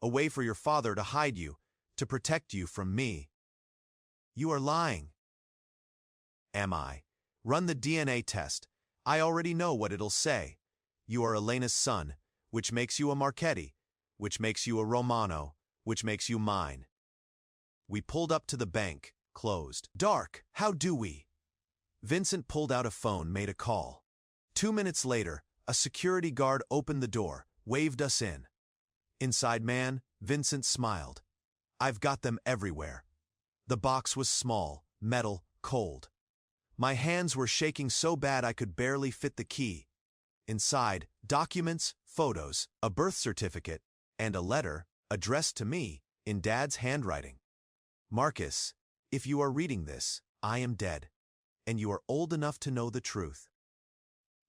A way for your father to hide you, to protect you from me." "You are lying." "Am I? Run the DNA test. I already know what it'll say. You are Elena's son, which makes you a Marchetti, which makes you a Romano, which makes you mine." We pulled up to the bank, closed. "Dark, how do we?" Vincent pulled out a phone, made a call. 2 minutes later, a security guard opened the door, waved us in. Inside man, Vincent smiled. "I've got them everywhere." The box was small, metal, cold. My hands were shaking so bad I could barely fit the key. Inside, documents, photos, a birth certificate, and a letter, addressed to me, in Dad's handwriting. "Marcus, if you are reading this, I am dead, and you are old enough to know the truth.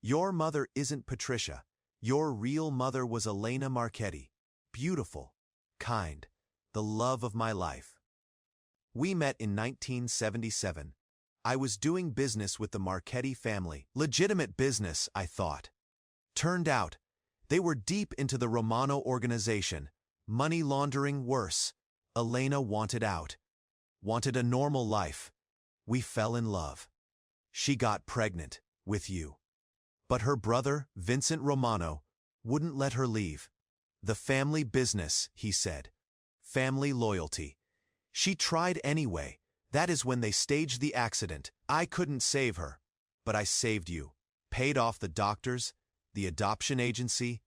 Your mother isn't Patricia. Your real mother was Elena Marchetti. Beautiful, kind, the love of my life. We met in 1977. I was doing business with the Marchetti family. Legitimate business, I thought. Turned out, they were deep into the Romano organization. Money laundering worse. Elena wanted out. Wanted a normal life. We fell in love. She got pregnant, with you. But her brother, Vincent Romano, wouldn't let her leave. The family business, he said. Family loyalty. She tried anyway. That is when they staged the accident. I couldn't save her, but I saved you. Paid off the doctors, the adoption agency,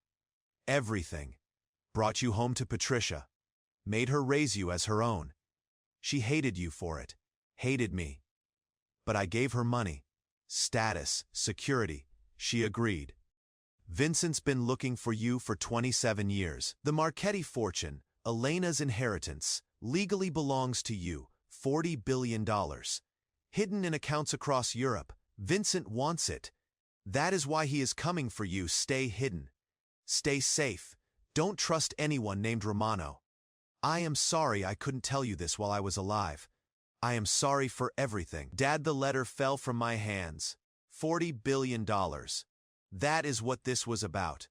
everything. Brought you home to Patricia. Made her raise you as her own. She hated you for it. Hated me. But I gave her money. Status, security. She agreed. Vincent's been looking for you for 27 years. The Marchetti fortune, Elena's inheritance, legally belongs to you. $40 billion. Hidden in accounts across Europe. Vincent wants it. That is why he is coming for you. Stay hidden. Stay safe. Don't trust anyone named Romano. I am sorry I couldn't tell you this while I was alive. I am sorry for everything. Dad, the letter fell from my hands. $40 billion. That is what this was about.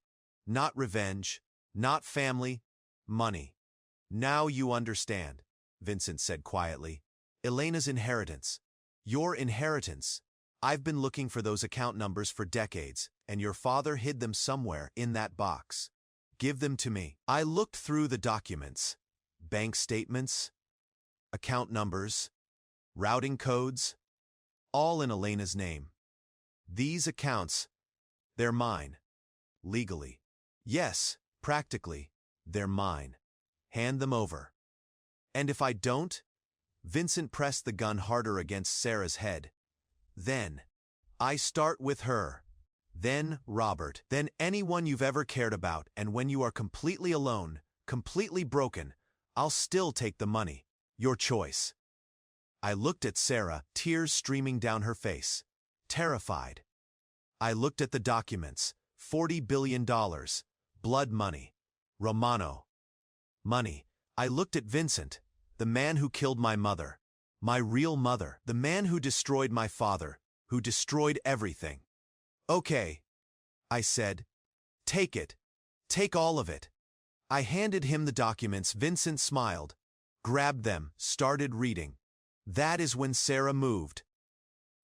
Not revenge, not family, money. Now you understand, Vincent said quietly. Elena's inheritance. Your inheritance. I've been looking for those account numbers for decades, and your father hid them somewhere in that box. Give them to me. I looked through the documents. Bank statements, account numbers, routing codes, all in Elena's name. These accounts, they're mine. Legally. Yes, practically, they're mine. Hand them over. And if I don't? Vincent pressed the gun harder against Sarah's head. Then, I start with her. Then Robert. Then anyone you've ever cared about, and when you are completely alone, completely broken, I'll still take the money. Your choice. I looked at Sarah, tears streaming down her face. Terrified. I looked at the documents. $40 billion. Blood money. Romano. Money. I looked at Vincent, the man who killed my mother. My real mother. The man who destroyed my father, who destroyed everything. Okay, I said. Take it. Take all of it. I handed him the documents. Vincent smiled, grabbed them, started reading. That is when Sarah moved.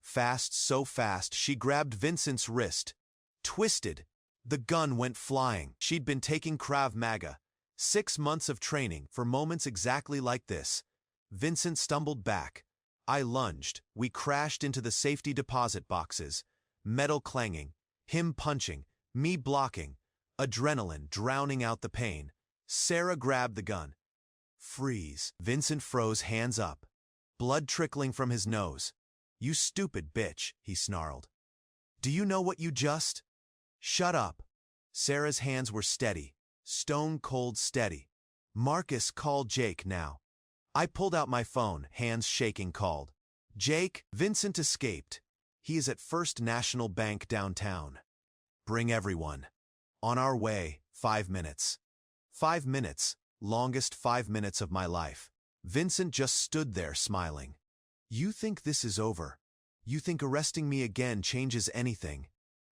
Fast, so fast, she grabbed Vincent's wrist. Twisted. The gun went flying. She'd been taking Krav Maga. 6 months of training for moments exactly like this. Vincent stumbled back. I lunged. We crashed into the safety deposit boxes. Metal clanging. Him punching. Me blocking. Adrenaline drowning out the pain, Sarah grabbed the gun. Freeze. Vincent froze, hands up. Blood trickling from his nose. You stupid bitch, he snarled. Do you know what you just? Shut up. Sarah's hands were steady, stone cold steady. Marcus, call Jake now. I pulled out my phone, hands shaking, called. Jake, Vincent escaped. He is at First National Bank downtown. Bring everyone. On our way, 5 minutes. 5 minutes, longest 5 minutes of my life. Vincent just stood there smiling. You think this is over? You think arresting me again changes anything?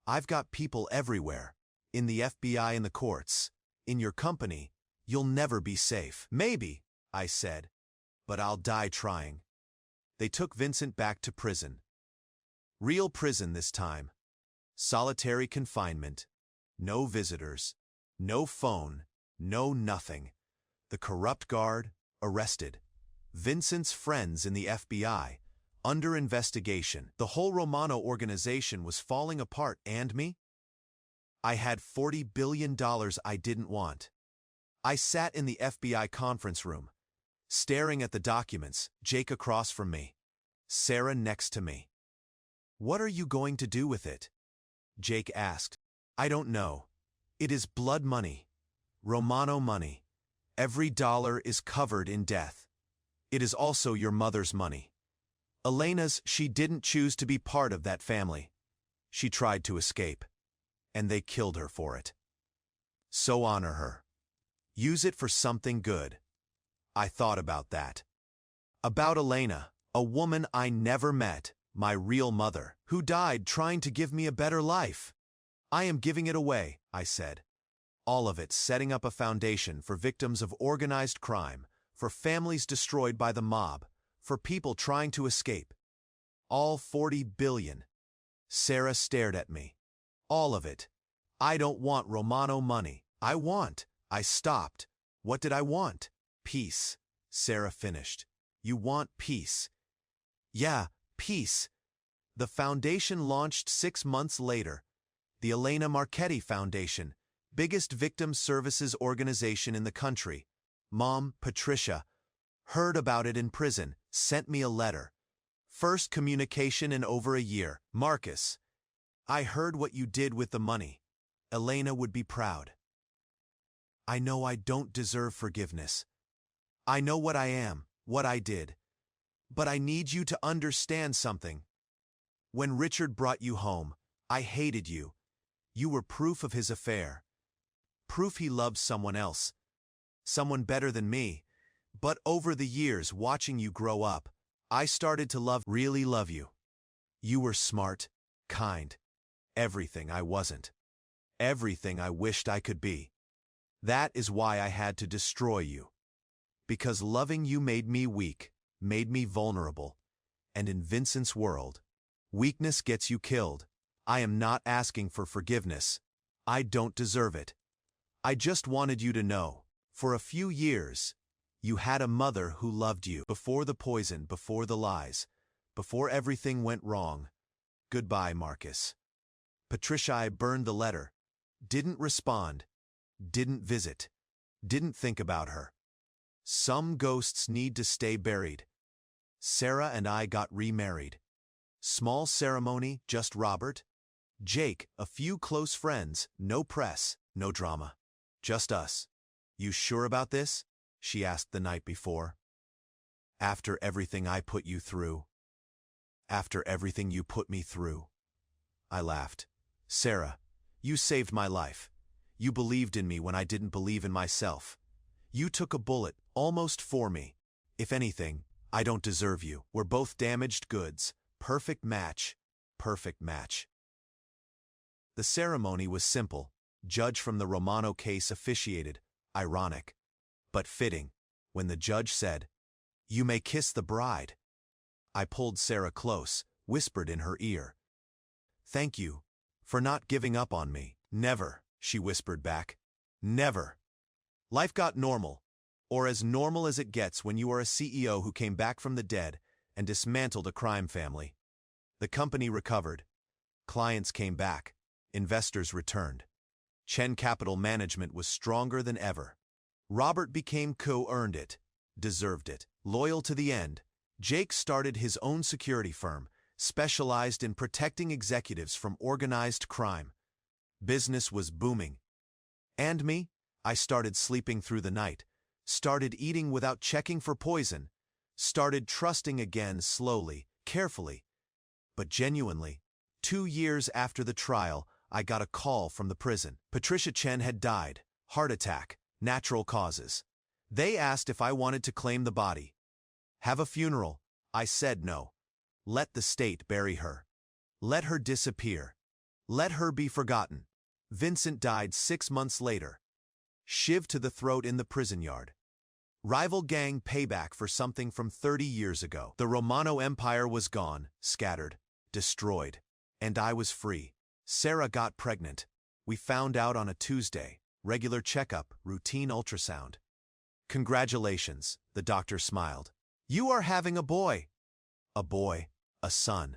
I've got people everywhere. In the FBI and the courts. In your company. You'll never be safe. Maybe, I said. But I'll die trying. They took Vincent back to prison. Real prison this time. Solitary confinement. No visitors. No phone. No nothing. The corrupt guard, arrested. Vincent's friends in the FBI, under investigation. The whole Romano organization was falling apart, and me? I had $40 billion I didn't want. I sat in the FBI conference room, staring at the documents, Jake across from me, Sarah next to me. What are you going to do with it? Jake asked. I don't know. It is blood money. Romano money. Every dollar is covered in death. It is also your mother's money. Elena's. She didn't choose to be part of that family. She tried to escape, and they killed her for it. So honor her. Use it for something good. I thought about that. About Elena, a woman I never met, my real mother, who died trying to give me a better life. I am giving it away, I said. All of it, setting up a foundation for victims of organized crime, for families destroyed by the mob, for people trying to escape. All 40 billion. Sarah stared at me. All of it. I don't want Romano money. I stopped. What did I want? Peace. Sarah finished. You want peace? Yeah, peace. The foundation launched 6 months later. The Elena Marchetti Foundation, biggest victim services organization in the country. Mom, Patricia, heard about it in prison, sent me a letter. First communication in over a year. Marcus, I heard what you did with the money. Elena would be proud. I know I don't deserve forgiveness. I know what I am, what I did. But I need you to understand something. When Richard brought you home, I hated you. You were proof of his affair. Proof he loved someone else. Someone better than me. But over the years, watching you grow up, I started to really love you. You were smart, kind. Everything I wasn't. Everything I wished I could be. That is why I had to destroy you. Because loving you made me weak, made me vulnerable. And in Vincent's world, weakness gets you killed. I am not asking for forgiveness. I don't deserve it. I just wanted you to know, for a few years, you had a mother who loved you. Before the poison, before the lies, before everything went wrong. Goodbye, Marcus. Patricia, I burned the letter. Didn't respond. Didn't visit. Didn't think about her. Some ghosts need to stay buried. Sarah and I got remarried. Small ceremony, just Robert, Jake, a few close friends, no press, no drama. Just us. You sure about this? She asked the night before. After everything I put you through. After everything you put me through. I laughed. Sarah, you saved my life. You believed in me when I didn't believe in myself. You took a bullet, almost for me. If anything, I don't deserve you. We're both damaged goods. Perfect match. Perfect match. The ceremony was simple. Judge from the Romano case officiated. Ironic. But fitting. When the judge said, "You may kiss the bride." I pulled Sarah close, whispered in her ear. "Thank you for not giving up on me." "Never," she whispered back. "Never." Life got normal, or as normal as it gets when you are a CEO who came back from the dead and dismantled a crime family. The company recovered. Clients came back. Investors returned. Chen Capital Management was stronger than ever. Robert became co-earned it, deserved it. Loyal to the end, Jake started his own security firm, specialized in protecting executives from organized crime. Business was booming. And me? I started sleeping through the night, started eating without checking for poison, started trusting again slowly, carefully. But genuinely, 2 years after the trial, I got a call from the prison. Patricia Chen had died, heart attack, natural causes. They asked if I wanted to claim the body. Have a funeral. I said no. Let the state bury her. Let her disappear. Let her be forgotten. Vincent died 6 months later. Shiv to the throat in the prison yard. Rival gang payback for something from 30 years ago. The Romano Empire was gone, scattered, destroyed. And I was free. Sarah got pregnant. We found out on a Tuesday. Regular checkup, routine ultrasound. Congratulations, the doctor smiled. You are having a boy. A boy, a son.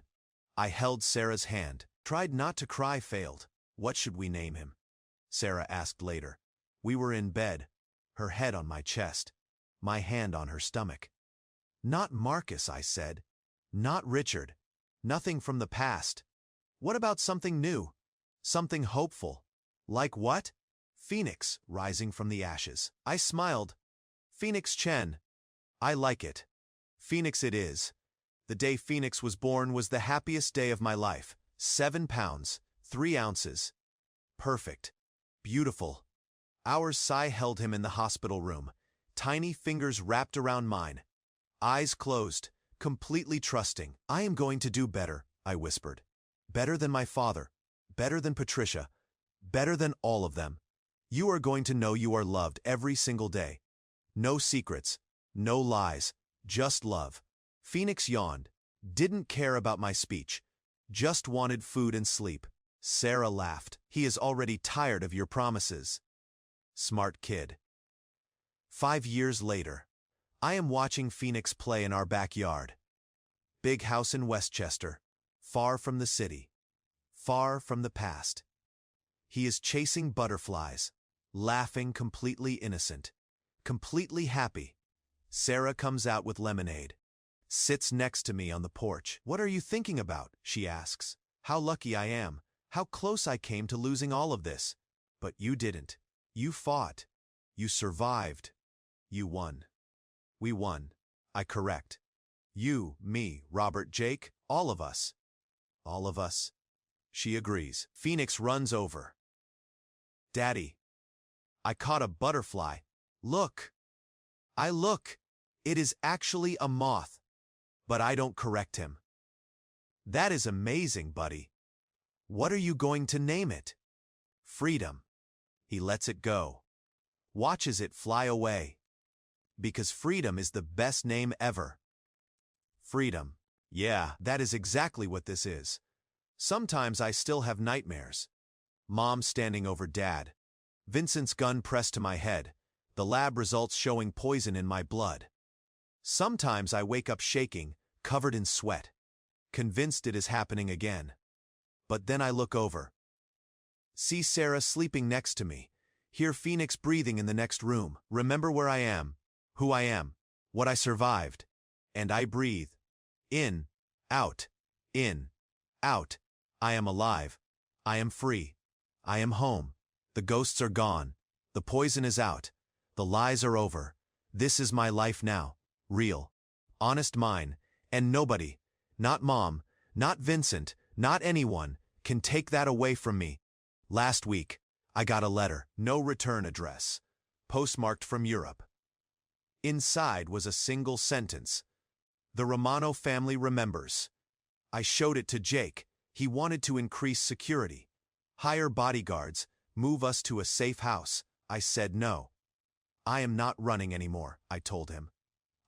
I held Sarah's hand, tried not to cry, failed. What should we name him? Sarah asked later. We were in bed, her head on my chest, my hand on her stomach. Not Marcus, I said. Not Richard. Nothing from the past. What about something new? Something hopeful. Like what? Phoenix, rising from the ashes. I smiled. Phoenix Chen. I like it. Phoenix it is. The day Phoenix was born was the happiest day of my life. 7 pounds, 3 ounces. Perfect. Beautiful. Our Sai held him in the hospital room, tiny fingers wrapped around mine. Eyes closed, completely trusting. I am going to do better, I whispered. Better than my father. Better than Patricia. Better than all of them. You are going to know you are loved every single day. No secrets, no lies, just love. Phoenix yawned, didn't care about my speech, just wanted food and sleep. Sarah laughed. He is already tired of your promises. Smart kid. 5 years later, I am watching Phoenix play in our backyard. Big house in Westchester, far from the city, far from the past. He is chasing butterflies, laughing, completely innocent, completely happy. Sarah comes out with lemonade, sits next to me on the porch. What are you thinking about? She asks. How lucky I am, how close I came to losing all of this. But you didn't. You fought. You survived. You won. We won. I correct. You, me, Robert, Jake, all of us. All of us. She agrees. Phoenix runs over. Daddy. I caught a butterfly. Look. I look. It is actually a moth. But I don't correct him. That is amazing, buddy. What are you going to name it? Freedom. He lets it go. Watches it fly away. Because freedom is the best name ever. Freedom. Yeah, that is exactly what this is. Sometimes I still have nightmares. Mom standing over Dad. Vincent's gun pressed to my head. The lab results showing poison in my blood. Sometimes I wake up shaking, covered in sweat. Convinced it is happening again. But then I look over. See Sarah sleeping next to me. Hear Phoenix breathing in the next room. Remember where I am, who I am, what I survived. And I breathe. In, out, in, out. I am alive. I am free. I am home. The ghosts are gone. The poison is out. The lies are over. This is my life now. Real. Honest mine. And nobody, not Mom, not Vincent, not anyone, can take that away from me. Last week, I got a letter, no return address, postmarked from Europe. Inside was a single sentence. The Romano family remembers. I showed it to Jake. He wanted to increase security. Hire bodyguards, move us to a safe house. I said no. I am not running anymore, I told him.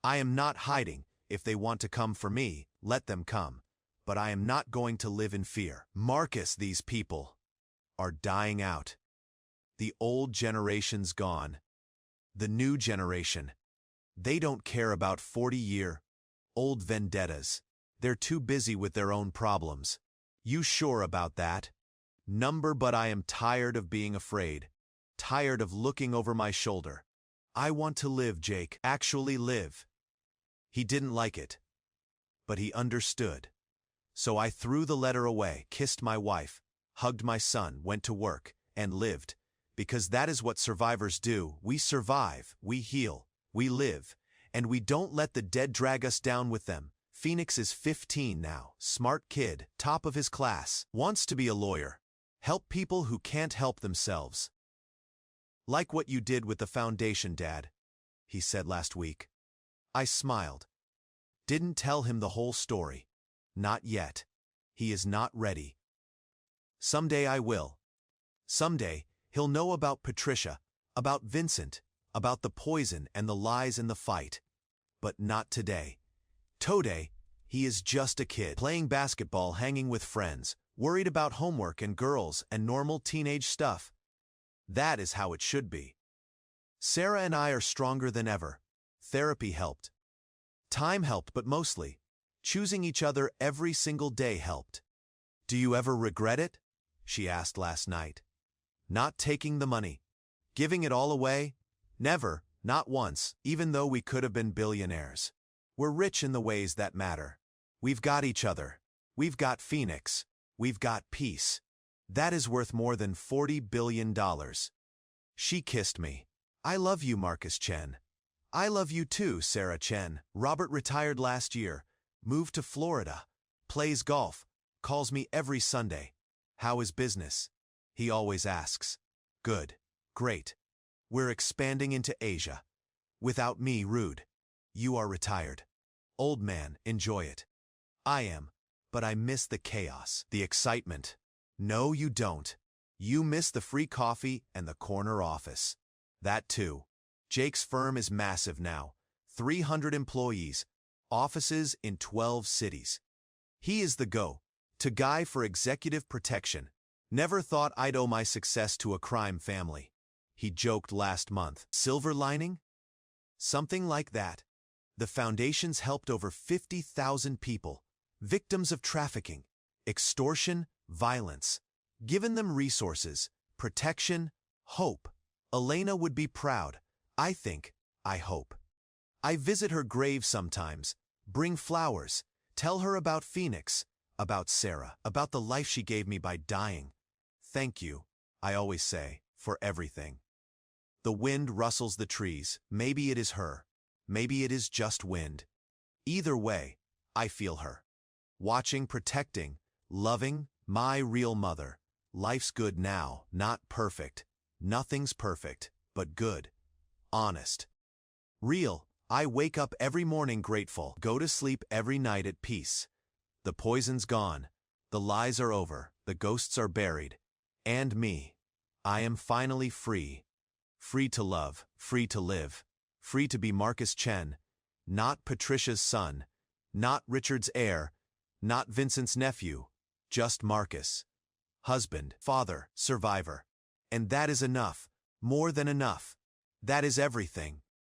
I am not hiding. If they want to come for me, let them come. But I am not going to live in fear. Marcus, these people are dying out. The old generation's gone. The new generation. They don't care about 40-year-old vendettas. They're too busy with their own problems. You sure about that? Number, but I am tired of being afraid. Tired of looking over my shoulder. I want to live, Jake. Actually live. He didn't like it. But he understood. So I threw the letter away, kissed my wife, hugged my son, went to work, and lived. Because that is what survivors do. We survive, we heal, we live, and we don't let the dead drag us down with them. Phoenix is 15 now, smart kid, top of his class, wants to be a lawyer. Help people who can't help themselves. Like what you did with the foundation, Dad, he said last week. I smiled. Didn't tell him the whole story. Not yet. He is not ready. Someday I will. Someday, he'll know about Patricia, about Vincent, about the poison and the lies in the fight. But not today. Today, he is just a kid, playing basketball, hanging with friends, worried about homework and girls and normal teenage stuff. That is how it should be. Sarah and I are stronger than ever. Therapy helped. Time helped, but mostly, choosing each other every single day helped. Do you ever regret it? She asked last night. Not taking the money. Giving it all away? Never, not once, even though we could have been billionaires. We're rich in the ways that matter. We've got each other. We've got Phoenix. We've got peace. That is worth more than $40 billion. She kissed me. I love you, Marcus Chen. I love you too, Sarah Chen. Robert retired last year, moved to Florida, plays golf, calls me every Sunday. How is business? He always asks. Good. Great. We're expanding into Asia. Without me, rude. You are retired. Old man, enjoy it. I am, but I miss the chaos, the excitement. No, you don't. You miss the free coffee and the corner office. That too. Jake's firm is massive now. 300 employees, offices in 12 cities. He is the go-to guy for executive protection. Never thought I'd owe my success to a crime family. He joked last month. Silver lining? Something like that. The foundation's helped over 50,000 people, victims of trafficking, extortion, violence. Given them resources, protection, hope. Elena would be proud. I think, I hope. I visit her grave sometimes, bring flowers, tell her about Phoenix, about Sarah, about the life she gave me by dying. Thank you, I always say, for everything. The wind rustles the trees. Maybe it is her. Maybe it is just wind. Either way, I feel her. Watching, protecting, loving, my real mother. Life's good now, not perfect. Nothing's perfect, but good. Honest. Real. I wake up every morning grateful, go to sleep every night at peace. The poison's gone. The lies are over. The ghosts are buried. And me. I am finally free. Free to love, free to live. Free to be Marcus Chen, not Patricia's son, not Richard's heir, not Vincent's nephew, just Marcus. Husband, father, survivor. And that is enough, more than enough. That is everything.